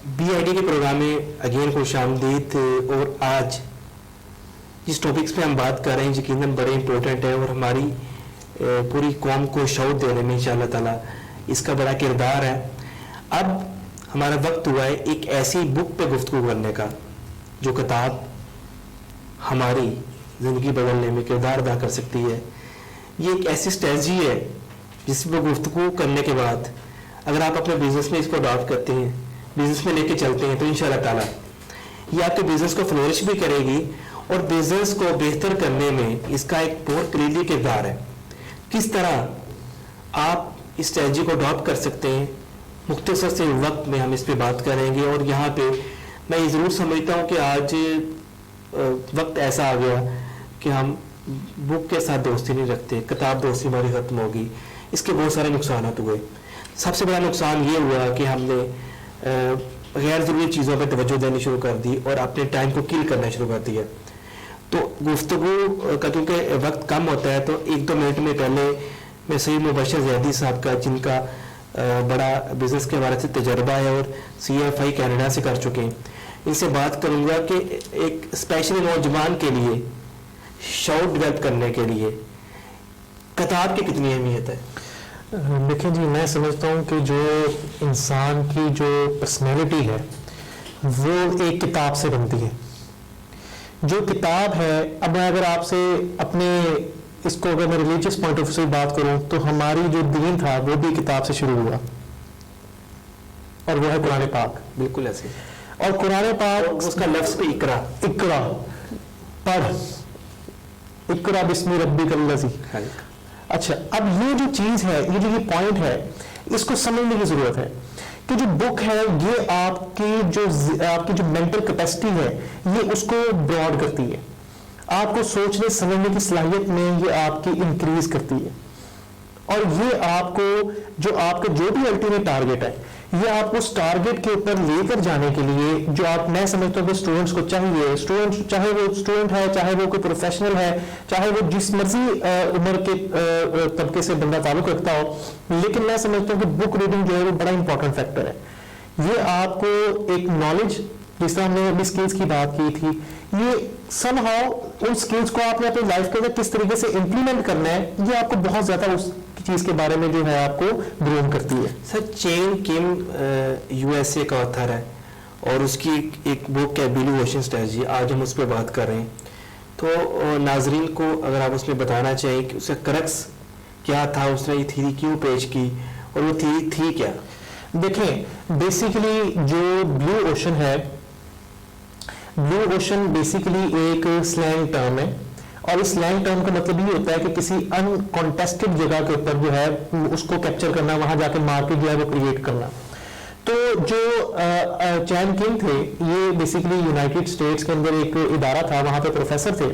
BID के programme में again खुश आमदीद। और आज जिस टॉपिक्स पे हम बात कर रहे हैं यकीनन बड़े इंपॉर्टेंट है और हमारी पूरी कौम को शऊर देने में इंशाअल्लाह ताला इसका बड़ा किरदार है। अब हमारा वक्त हुआ है एक ऐसी बुक पे गुफ्तगू करने का जो किताब हमारी ज़िंदगी बदलने में किरदार अदा कर सकती है। ये एक ऐसी स्ट्रेटजी है जिस पर गुफ्तगू करने के बाद अगर आप अपने बिजनेस में इसको अडॉप्ट करते हैं, बिजनेस में लेके चलते हैं, तो इंशाअल्लाह ताला ये आपके बिजनेस को फ्लोरिश भी करेगी और बिजनेस को बेहतर करने में इसका एक बहुत क्रिएटिव किरदार है। किस तरह आप इस स्ट्रेटजी को अडॉप्ट कर सकते हैं, मुख्तसर से वक्त में हम इस पे बात करेंगे। और यहाँ पे मैं ये ज़रूर समझता हूँ कि आज वक्त ऐसा आ गया कि हम बुक के साथ दोस्ती नहीं रखते, किताब दोस्ती हमारी ख़त्म होगी। इसके बहुत सारे नुकसान हुए। सबसे बड़ा नुकसान ये हुआ कि हमने गैर ज़रूरी चीज़ों पर तवज्जो देनी शुरू कर दी और अपने टाइम को किल करना शुरू कर दिया। तो गुफ्तगू का क्योंकि वक्त कम होता है तो 1-2 मिनट में पहले मैं सईद मुबशर ज़ैदी साहब का, जिनका बड़ा बिजनेस के हवाले से तजर्बा है और CFI कनाडा से कर चुके हैं, इनसे बात करूँगा कि एक स्पेशली नौजवान के लिए शौक डेवलप करने के लिए किताब की कितनी अहमियत है। देखिए जी, मैं समझता हूँ कि जो इंसान की जो पर्सनैलिटी है वो एक किताब से बनती है। जो किताब है, अब मैं अगर आपसे अपने इसको अगर मैं रिलीजियस पॉइंट ऑफ व्यू से बात करूं तो हमारी जो दीन था वो भी किताब से शुरू हुआ और वो है कुरान पाक। बिल्कुल ऐसे। और कुरान पाक उसका लफ्ज़ पे इकरा पढ़, इकरा बिस्मि रब्बिकल्लज़ी। अच्छा, अब ये जो चीज है, ये जो पॉइंट है, इसको समझने की जरूरत है कि जो बुक है ये आपकी जो मेंटल कैपेसिटी है ये उसको ब्रॉड करती है, आपको सोचने समझने की सलाहियत में ये आपकी इंक्रीज करती है। और ये आपका जो भी अल्टीमेट टारगेट है, ये आपको उस टारगेट के ऊपर लेकर जाने के लिए जो मैं समझता हूँ कि स्टूडेंट्स को चाहिए, चाहे वो स्टूडेंट है, चाहे वो कोई प्रोफेशनल है, चाहे वो जिस मर्जी उम्र के तबके से बंदा ताल्लुक रखता हो, लेकिन मैं समझता हूँ कि बुक रीडिंग जो है वो बड़ा इंपॉर्टेंट फैक्टर है। ये आपको एक नॉलेज, जिस तरह हमने अभी स्किल्स की बात की थी, ये समहाउ उन स्किल्स को आपने अपनी लाइफ के अंदर किस तरीके से इंप्लीमेंट करना है, ये आपको बहुत ज्यादा उस चीज के बारे में जो है आपको ग्रूम करती है। सर, चेन किम USA का ऑथर है और उसकी एक बुक है ब्लू ओशन स्ट्रेटजी। आज हम उस पर बात कर रहे हैं, तो नाजरीन को अगर आप उसमें बताना चाहें कि उसका क्रक्स क्या था, उसने ये थ्योरी क्यों पेश की और वो थ्योरी थी क्या। देखें, बेसिकली जो ब्लू ओशन है, ब्लू ओशन बेसिकली एक स्लैंग टर्म है और इस स्लैंग टर्म का मतलब ये होता है कि किसी अनकॉन्टेस्टेड जगह के ऊपर जो है उसको कैप्चर करना, वहां जाके मार्केट जो है वो क्रिएट करना। तो जो चैन किंग थे, ये बेसिकली यूनाइटेड स्टेट्स के अंदर एक इदारा था, वहां पे प्रोफेसर थे।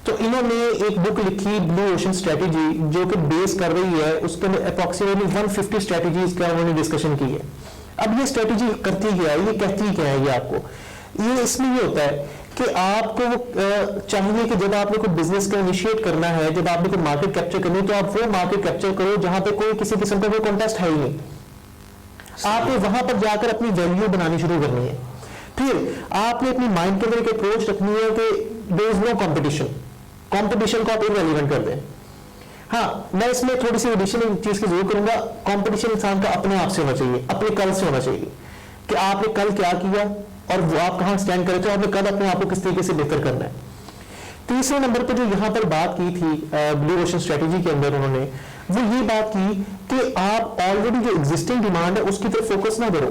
तो इन्होंने एक बुक लिखी ब्लू ओशन स्ट्रेटेजी, जो कि बेस कर रही है उसके अंदर अप्रोक्सीमेटली 150 स्ट्रेटेजीज का उन्होंने डिस्कशन की है। अब ये स्ट्रेटेजी करती क्या है, ये कहती क्या है, ये आपको ये इसमें ये होता है कि आपको चाहिए कि जब आपने कोई बिजनेस का इनिशिएट करना है, जब आपने कोई मार्केट कैप्चर करनी है, तो आप वो मार्केट कैप्चर करो जहां पे कोई किसी किस्म का कोई कॉन्टेस्ट है ही नहीं। आपने वहां पर जाकर अपनी वैल्यू बनानी शुरू करनी है। फिर आपने अपनी माइंड के अंदर एक अप्रोच रखनी है कि there is no competition, competition को आप इररिलेवेंट कर दें। हाँ, मैं इसमें थोड़ी सी एडिशनल चीज की जरूर करूंगा। कंपटीशन इंसान का अपने आप से होना चाहिए, अपने कल से होना चाहिए कि आपने कल क्या किया और वो आप कहां स्टैंड करे, तो आपने कल अपने आप को किस तरीके से बेहतर करना है। तीसरे नंबर पर जो यहां पर बात की थी ब्लू ओशन स्ट्रेटेजी के अंदर, उन्होंने वो ये बात की कि आप ऑलरेडी जो एग्जिस्टिंग डिमांड है उसकी तरफ फोकस ना करो,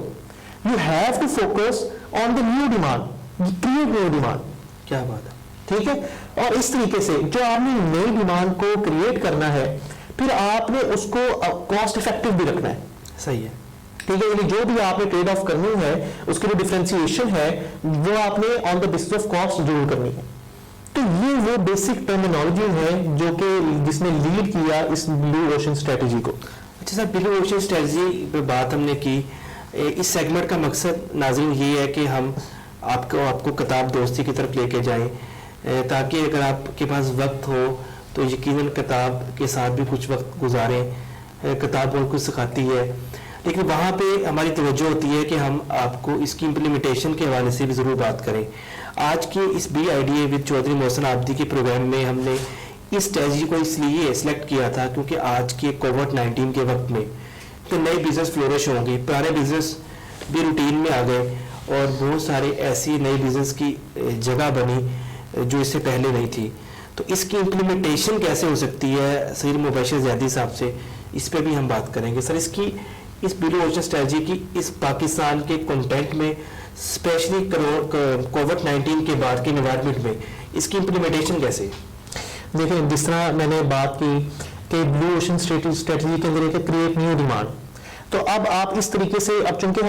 you have to focus on the new demand, create new demand. क्या बात है, ठीक है। और इस तरीके से जो आपने नई डिमांड को क्रिएट करना है, फिर आपने उसको कॉस्ट इफेक्टिव भी रखना है। सही है, ठीक है। यानी जो भी आपने ट्रेड ऑफ करनी है, उसकी जो डिफरेंशिएशन है वो आपने on the basis of cost जरूर करनी है। तो ये वो बेसिक टर्मिनोलॉजी है जो कि जिसने लीड किया इस ब्लू ओशन स्ट्रेटेजी को। अच्छा सर, ब्लू ओशन स्ट्रेटेजी पे बात हमने की। इस सेगमेंट का मकसद नाज़रीन ये है कि हम आपको किताब दोस्ती की तरफ लेके जाएं, ताकि अगर आपके पास वक्त हो तो यकीनन किताब के साथ भी कुछ वक्त गुजारें। किताब बहुत कुछ सिखाती है, لیکن وہاں پہ ہماری توجہ ہوتی ہے کہ ہم آپ کو اس کی امپلیمنٹیشن کے حوالے سے بھی ضرور بات کریں. آج کے اس BIDA ود چودھری محسن عابدی کے پروگرام میں ہم نے اس اسٹریٹجی کو اس لیے سلیکٹ کیا تھا کیونکہ آج کے کووڈ-19 کے وقت میں تو نئے بزنس فلورش ہوں گے, پرانے بزنس بھی روٹین میں آ گئے اور بہت سارے ایسی نئی بزنس کی جگہ بنی جو اس سے پہلے نہیں تھی. تو اس کی امپلیمنٹیشن کیسے ہو سکتی ہے سید مبشر زیدی صاحب سے, اس پہ بھی ہم بات کریں گے. سر اس بلو اوشن اسٹریٹجی کی اس پاکستان کے کنٹینٹ میں اسپیشلی کووڈ-19 کے بعد کے انوائرمنٹ میں اس کی امپلیمنٹیشن کیسے؟ دیکھیں, جس طرح میں نے بات کی کہ بلو اوشن اسٹریٹجی کے اندر ایک کریٹ نیو ڈیمانڈ, تو اب آپ اس طریقے سے اب چونکہ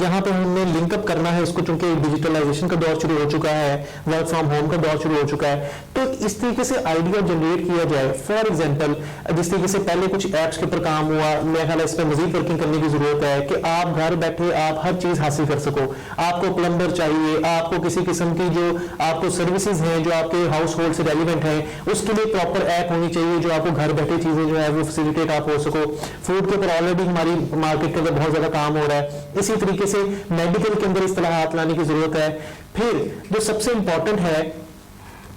یہاں پہ ہم نے لنک اپ کرنا ہے اس کو, چونکہ ڈیجیٹلائزیشن کا دور شروع ہو چکا ہے, ورک فرام ہوم کا دور شروع ہو چکا ہے, تو اس طریقے سے آئیڈیا جنریٹ کیا جائے. فار ایگزامپل جس طریقے سے پہلے کچھ ایپس کے اوپر کام ہوا, میرا خیال ہے اس پہ مزید ورکنگ کرنے کی ضرورت ہے کہ آپ گھر بیٹھے آپ ہر چیز حاصل کر سکو. آپ کو پلمبر چاہیے, آپ کو کسی قسم کی جو آپ کو سروسز ہیں جو آپ کے ہاؤس ہولڈ سے ریلیونٹ ہیں, اس کے لیے پراپر ایپ ہونی چاہیے جو آپ کو گھر بیٹھے چیزیں جو ہے وہ فیسیلیٹیٹ آپ ہو سکو. فوڈ کے اوپر آلریڈی ہماری مارکیٹ کے اندر بہت زیادہ کام ہو رہا ہے. اسی طریقے سے میڈیکل کے اندر اصطلاحات لانے کی ضرورت ہے. پھر جو سب سے امپورٹنٹ ہے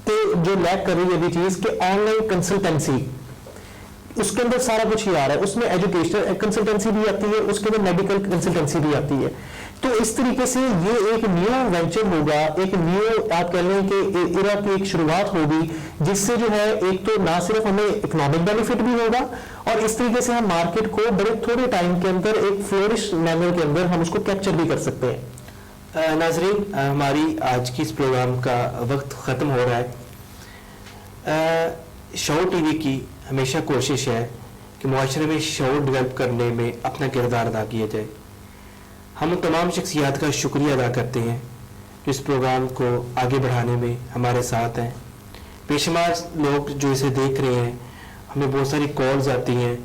کہ جو لیک کر رہی ہے ابھی چیز کہ آن لائن کنسلٹنسی, اس کے اندر سارا کچھ ہی آ رہا ہے. اس میں ایجوکیشنل کنسلٹنسی بھی آتی ہے, اس کے اندر میڈیکل کنسلٹنسی بھی آتی ہے. تو اس طریقے سے یہ ایک نیو وینچر ہوگا, ایک نیو آپ کہہ لیں کہ ایرا کی ایک شروعات ہوگی جس سے جو ہے ایک تو نہ صرف ہمیں اکنامک بینیفٹ بھی ہوگا اور اس طریقے سے ہم مارکیٹ کو بڑے تھوڑے ٹائم کے اندر ایک فلورش مینر کے اندر ہم اس کو کیپچر بھی کر سکتے ہیں. ناظرین, ہماری آج کی اس پروگرام کا وقت ختم ہو رہا ہے. شعور ٹی وی کی ہمیشہ کوشش ہے کہ معاشرے میں شعور ڈیولپ کرنے میں اپنا کردار ادا کیا جائے. ہم ان تمام شخصیات کا شکریہ ادا کرتے ہیں جو اس پروگرام کو آگے بڑھانے میں ہمارے ساتھ ہیں. بے شمار لوگ جو اسے دیکھ رہے ہیں, ہمیں بہت ساری کالز آتی ہیں.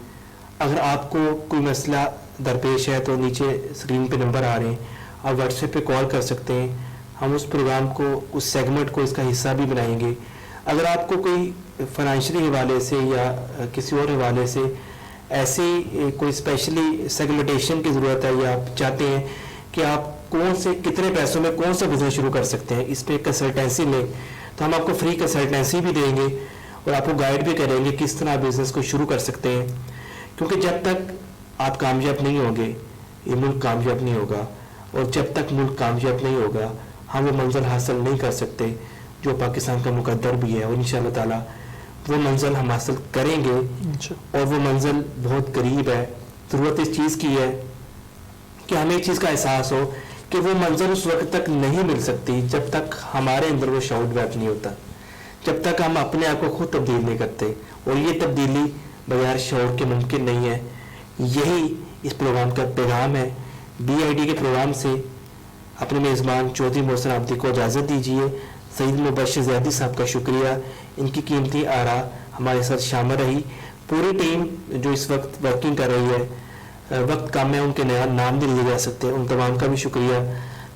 اگر آپ کو کوئی مسئلہ درپیش ہے تو نیچے اسکرین پہ نمبر آ رہے ہیں, آپ واٹس ایپ پہ کال کر سکتے ہیں. ہم اس پروگرام کو, اس سیگمنٹ کو اس کا حصہ بھی بنائیں گے. اگر آپ کو کوئی فائنینشلی حوالے سے یا کسی اور حوالے سے ایسی کوئی اسپیشلی سیگمنٹیشن کی ضرورت ہے یا آپ چاہتے ہیں کہ آپ کون سے کتنے پیسوں میں کون سا بزنس شروع کر سکتے ہیں, اس پہ کنسلٹنسی لیں, تو ہم آپ کو فری کنسلٹنسی بھی دیں گے اور آپ کو گائیڈ بھی کریں گے کس طرح بزنس کو شروع کر سکتے ہیں. کیونکہ جب تک آپ کامیاب نہیں ہوں گے یہ ملک کامیاب نہیں ہوگا, اور جب تک ملک کامیاب نہیں ہوگا ہم وہ منزل حاصل نہیں کر سکتے جو پاکستان کا مقدر بھی ہے. اور انشاءاللہ تعالی وہ منزل ہم حاصل کریں گے, اور وہ منزل بہت قریب ہے. ضرورت اس چیز کی ہے کہ ہمیں اس چیز کا احساس ہو کہ وہ منزل اس وقت تک نہیں مل سکتی جب تک ہمارے اندر وہ شعور ڈیولپ نہیں ہوتا, جب تک ہم اپنے آپ کو خود تبدیل نہیں کرتے. اور یہ تبدیلی بغیر شعور کے ممکن نہیں ہے. یہی اس پروگرام کا پیغام ہے. BID کے پروگرام سے اپنے میزبان چودھری محسن عابدی کو اجازت دیجیے. سید مبشر زیدی صاحب کا شکریہ, ان کی قیمتی آراء ہمارے ساتھ شامل رہی. پوری ٹیم جو اس وقت ورکنگ کر رہی ہے, وقت کم ہے, ان کے نام بھی لیے جا سکتے ہیں, ان تمام کا بھی شکریہ.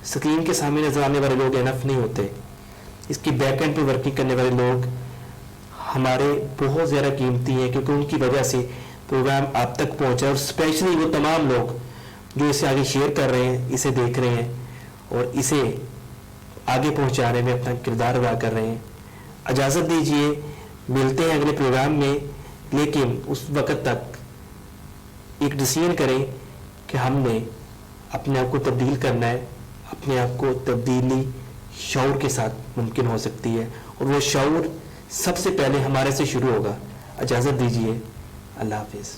اسکرین کے سامنے نظر آنے والے لوگ انف نہیں ہوتے, اس کی بیک اینڈ پہ ورکنگ کرنے والے لوگ ہمارے بہت زیادہ قیمتی ہیں, کیونکہ ان کی وجہ سے پروگرام آپ تک پہنچا. اور اسپیشلی وہ تمام لوگ جو اسے آگے شیئر کر رہے ہیں, اسے دیکھ رہے ہیں اور اسے آگے پہنچانے میں اپنا کردار ادا کر رہے ہیں. اجازت دیجیے, ملتے ہیں اگلے پروگرام میں, لیکن اس وقت تک ایک ڈیسیژن کریں کہ ہم نے اپنے آپ کو تبدیل کرنا ہے. اپنے آپ کو تبدیلی شعور کے ساتھ ممکن ہو سکتی ہے, اور وہ شعور سب سے پہلے ہمارے سے شروع ہوگا. اجازت دیجیے, اللہ حافظ.